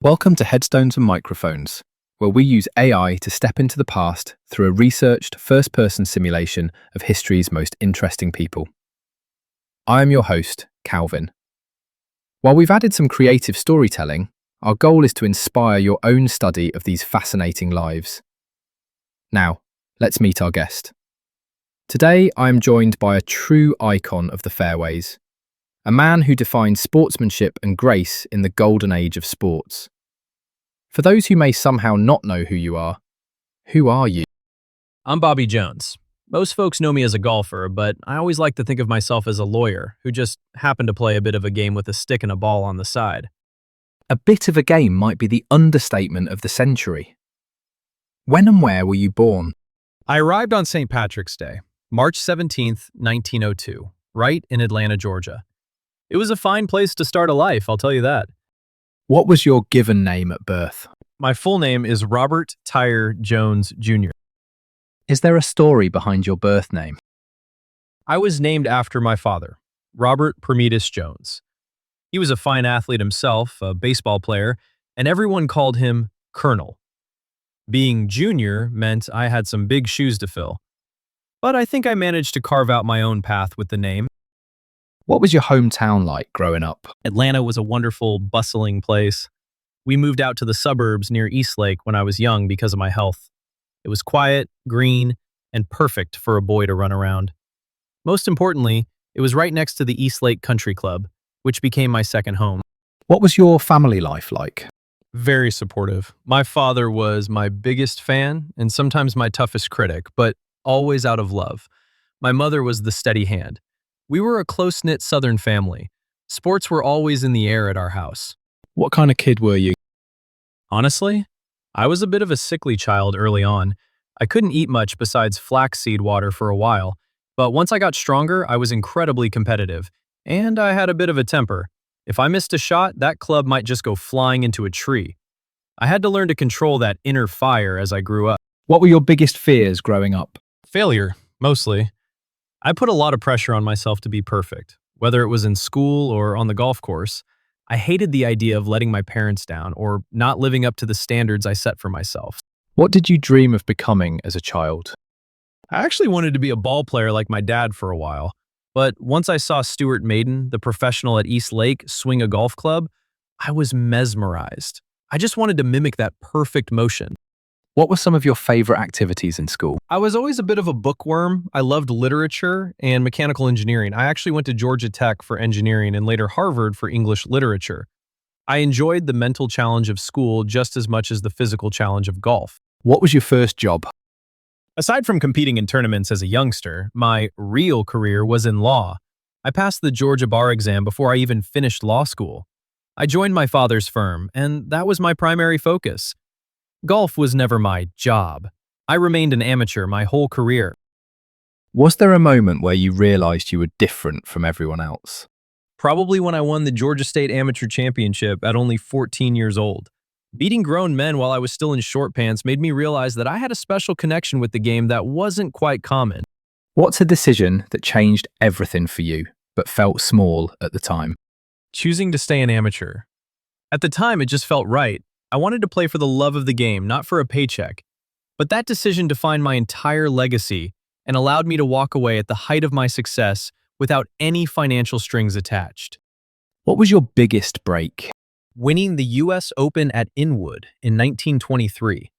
Welcome to Headstones and Microphones, where we use AI to step into the past through a researched first-person simulation of history's most interesting people. I am your host, Calvin. While we've added some creative storytelling, our goal is to inspire your own study of these fascinating lives. Now, let's meet our guest. Today, I am joined by a true icon of the fairways, a man who defined sportsmanship and grace in the golden age of sports. For those who may somehow not know who are you? I'm Bobby Jones. Most folks know me as a golfer, but I always like to think of myself as a lawyer who just happened to play a bit of a game with a stick and a ball on the side. A bit of a game might be the understatement of the century. When and where were you born? I arrived on St. Patrick's Day, March 17th, 1902, right in Atlanta, Georgia. It was a fine place to start a life, I'll tell you that. What was your given name at birth? My full name is Robert Tyre Jones, Jr. Is there a story behind your birth name? I was named after my father, Robert Prometheus Jones. He was a fine athlete himself, a baseball player, and everyone called him Colonel. Being junior meant I had some big shoes to fill. But I think I managed to carve out my own path with the name. What was your hometown like growing up? Atlanta was a wonderful, bustling place. We moved out to the suburbs near Eastlake when I was young because of my health. It was quiet, green, and perfect for a boy to run around. Most importantly, it was right next to the Eastlake Country Club, which became my second home. What was your family life like? Very supportive. My father was my biggest fan and sometimes my toughest critic, but always out of love. My mother was the steady hand. We were a close-knit Southern family. Sports were always in the air at our house. What kind of kid were you? Honestly, I was a bit of a sickly child early on. I couldn't eat much besides flaxseed water for a while, but once I got stronger, I was incredibly competitive, and I had a bit of a temper. If I missed a shot, that club might just go flying into a tree. I had to learn to control that inner fire as I grew up. What were your biggest fears growing up? Failure, mostly. I put a lot of pressure on myself to be perfect, whether it was in school or on the golf course. I hated the idea of letting my parents down or not living up to the standards I set for myself. What did you dream of becoming as a child? I actually wanted to be a ball player like my dad for a while, but once I saw Stuart Maiden, the professional at East Lake, swing a golf club, I was mesmerized. I just wanted to mimic that perfect motion. What were some of your favorite activities in school? I was always a bit of a bookworm. I loved literature and mechanical engineering. I actually went to Georgia Tech for engineering and later Harvard for English literature. I enjoyed the mental challenge of school just as much as the physical challenge of golf. What was your first job? Aside from competing in tournaments as a youngster, my real career was in law. I passed the Georgia bar exam before I even finished law school. I joined my father's firm, and that was my primary focus. Golf was never my job. I remained an amateur my whole career. Was there a moment where you realized you were different from everyone else? Probably when I won the Georgia State Amateur Championship at only 14 years old. Beating grown men while I was still in short pants made me realize that I had a special connection with the game that wasn't quite common. What's a decision that changed everything for you, but felt small at the time? Choosing to stay an amateur. At the time, it just felt right. I wanted to play for the love of the game, not for a paycheck. But that decision defined my entire legacy and allowed me to walk away at the height of my success without any financial strings attached. What was your biggest break? Winning the U.S. Open at Inwood in 1923.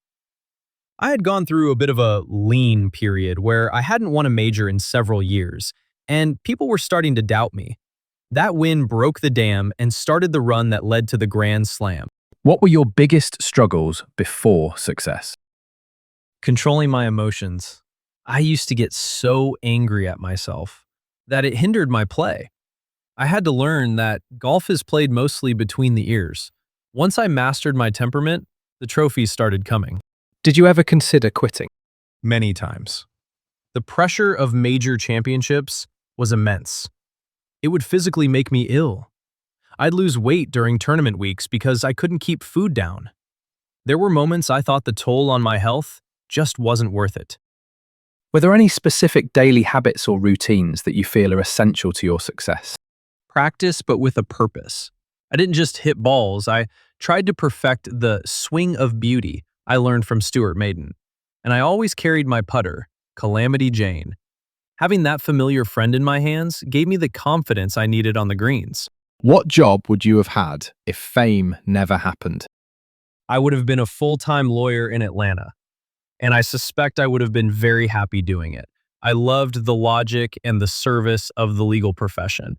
I had gone through a bit of a lean period where I hadn't won a major in several years, and people were starting to doubt me. That win broke the dam and started the run that led to the Grand Slam. What were your biggest struggles before success? Controlling my emotions. I used to get so angry at myself that it hindered my play. I had to learn that golf is played mostly between the ears. Once I mastered my temperament, the trophies started coming. Did you ever consider quitting? Many times. The pressure of major championships was immense. It would physically make me ill. I'd lose weight during tournament weeks because I couldn't keep food down. There were moments I thought the toll on my health just wasn't worth it. Were there any specific daily habits or routines that you feel are essential to your success? Practice, but with a purpose. I didn't just hit balls, I tried to perfect the swing of beauty I learned from Stuart Maiden, and I always carried my putter, Calamity Jane. Having that familiar friend in my hands gave me the confidence I needed on the greens. What job would you have had if fame never happened? I would have been a full-time lawyer in Atlanta, and I suspect I would have been very happy doing it. I loved the logic and the service of the legal profession.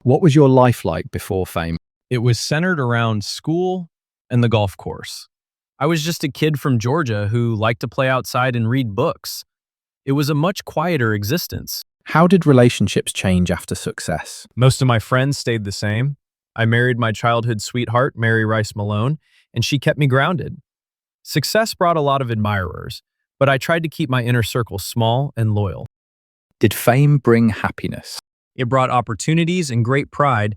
What was your life like before fame? It was centered around school and the golf course. I was just a kid from Georgia who liked to play outside and read books. It was a much quieter existence. How did relationships change after success? Most of my friends stayed the same. I married my childhood sweetheart, Mary Rice Malone, and she kept me grounded. Success brought a lot of admirers, but I tried to keep my inner circle small and loyal. Did fame bring happiness? It brought opportunities and great pride,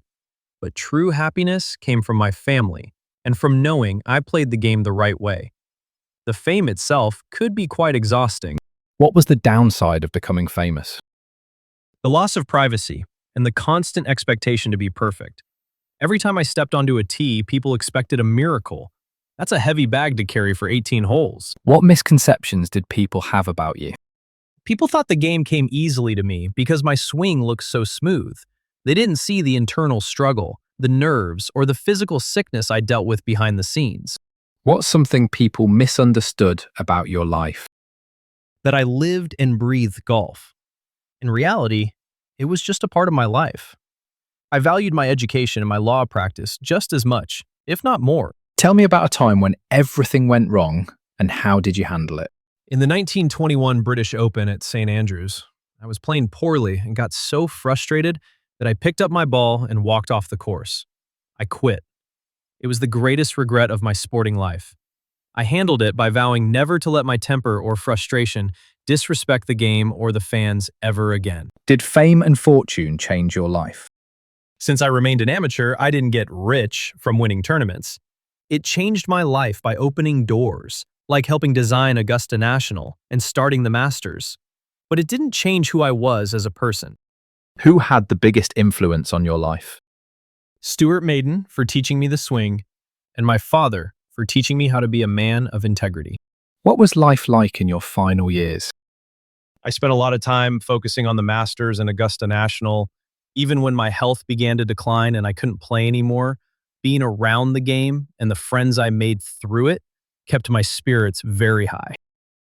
but true happiness came from my family and from knowing I played the game the right way. The fame itself could be quite exhausting. What was the downside of becoming famous? The loss of privacy and the constant expectation to be perfect. Every time I stepped onto a tee, people expected a miracle. That's a heavy bag to carry for 18 holes. What misconceptions did people have about you? People thought the game came easily to me because my swing looked so smooth. They didn't see the internal struggle, the nerves, or the physical sickness I dealt with behind the scenes. What's something people misunderstood about your life? That I lived and breathed golf. In reality, it was just a part of my life. I valued my education and my law practice just as much, if not more. Tell me about a time when everything went wrong and how did you handle it? In the 1921 British Open at St. Andrews, I was playing poorly and got so frustrated that I picked up my ball and walked off the course. I quit. It was the greatest regret of my sporting life. I handled it by vowing never to let my temper or frustration disrespect the game or the fans ever again. Did fame and fortune change your life? Since I remained an amateur, I didn't get rich from winning tournaments. It changed my life by opening doors, like helping design Augusta National and starting the Masters. But it didn't change who I was as a person. Who had the biggest influence on your life? Stuart Maiden for teaching me the swing, and my father for teaching me how to be a man of integrity. What was life like in your final years? I spent a lot of time focusing on the Masters and Augusta National. Even when my health began to decline and I couldn't play anymore, being around the game and the friends I made through it kept my spirits very high.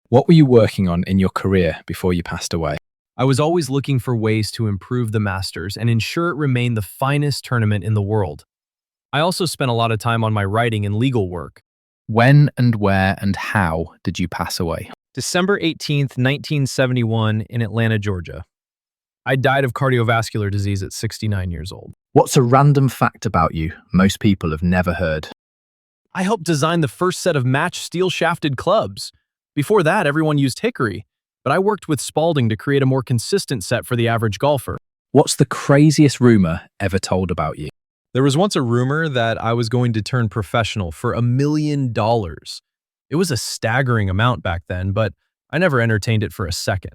What were you working on in your career before you passed away? I was always looking for ways to improve the Masters and ensure it remained the finest tournament in the world. I also spent a lot of time on my writing and legal work. When and where and how did you pass away? December 18th, 1971 in Atlanta, Georgia. I died of cardiovascular disease at 69 years old. What's a random fact about you most people have never heard? I helped design the first set of match steel-shafted clubs. Before that, everyone used hickory, but I worked with Spalding to create a more consistent set for the average golfer. What's the craziest rumor ever told about you? There was once a rumor that I was going to turn professional for $1 million. It was a staggering amount back then, but I never entertained it for a second.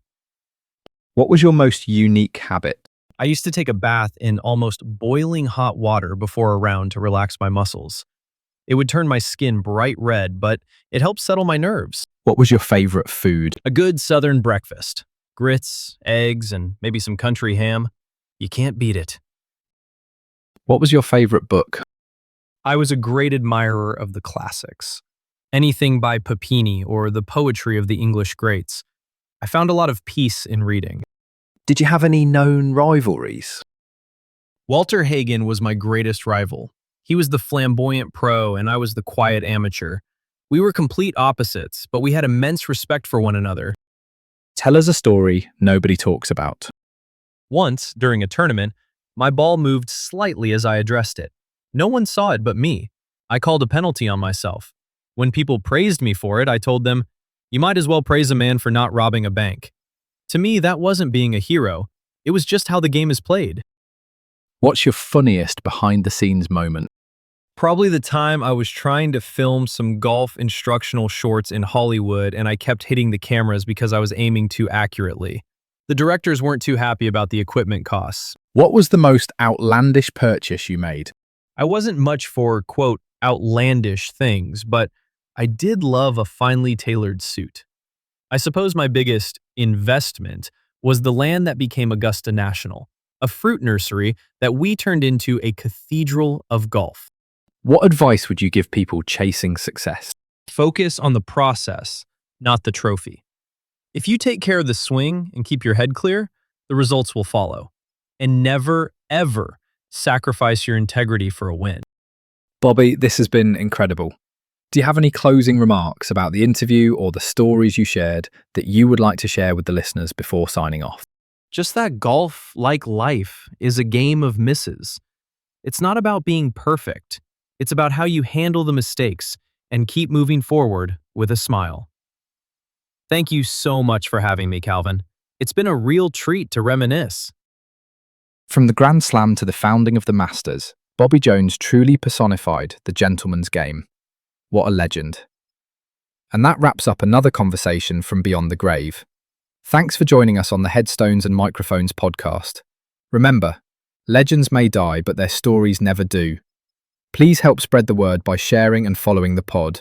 What was your most unique habit? I used to take a bath in almost boiling hot water before a round to relax my muscles. It would turn my skin bright red, but it helped settle my nerves. What was your favorite food? A good Southern breakfast. Grits, eggs, and maybe some country ham. You can't beat it. What was your favorite book? I was a great admirer of the classics. Anything by Papini or the poetry of the English greats. I found a lot of peace in reading. Did you have any known rivalries? Walter Hagen was my greatest rival. He was the flamboyant pro and I was the quiet amateur. We were complete opposites, but we had immense respect for one another. Tell us a story nobody talks about. Once, during a tournament, my ball moved slightly as I addressed it. No one saw it but me. I called a penalty on myself. When people praised me for it, I told them, "You might as well praise a man for not robbing a bank." To me, that wasn't being a hero. It was just how the game is played. What's your funniest behind-the-scenes moment? Probably the time I was trying to film some golf instructional shorts in Hollywood and I kept hitting the cameras because I was aiming too accurately. The directors weren't too happy about the equipment costs. What was the most outlandish purchase you made? I wasn't much for, quote, outlandish things, but I did love a finely tailored suit. I suppose my biggest investment was the land that became Augusta National, a fruit nursery that we turned into a cathedral of golf. What advice would you give people chasing success? Focus on the process, not the trophy. If you take care of the swing and keep your head clear, the results will follow. And never, ever sacrifice your integrity for a win. Bobby, this has been incredible. Do you have any closing remarks about the interview or the stories you shared that you would like to share with the listeners before signing off? Just that golf, like life, is a game of misses. It's not about being perfect. It's about how you handle the mistakes and keep moving forward with a smile. Thank you so much for having me, Calvin. It's been a real treat to reminisce. From the Grand Slam to the founding of the Masters, Bobby Jones truly personified the gentleman's game. What a legend. And that wraps up another conversation from Beyond the Grave. Thanks for joining us on the Headstones and Microphones podcast. Remember, legends may die, but their stories never do. Please help spread the word by sharing and following the pod.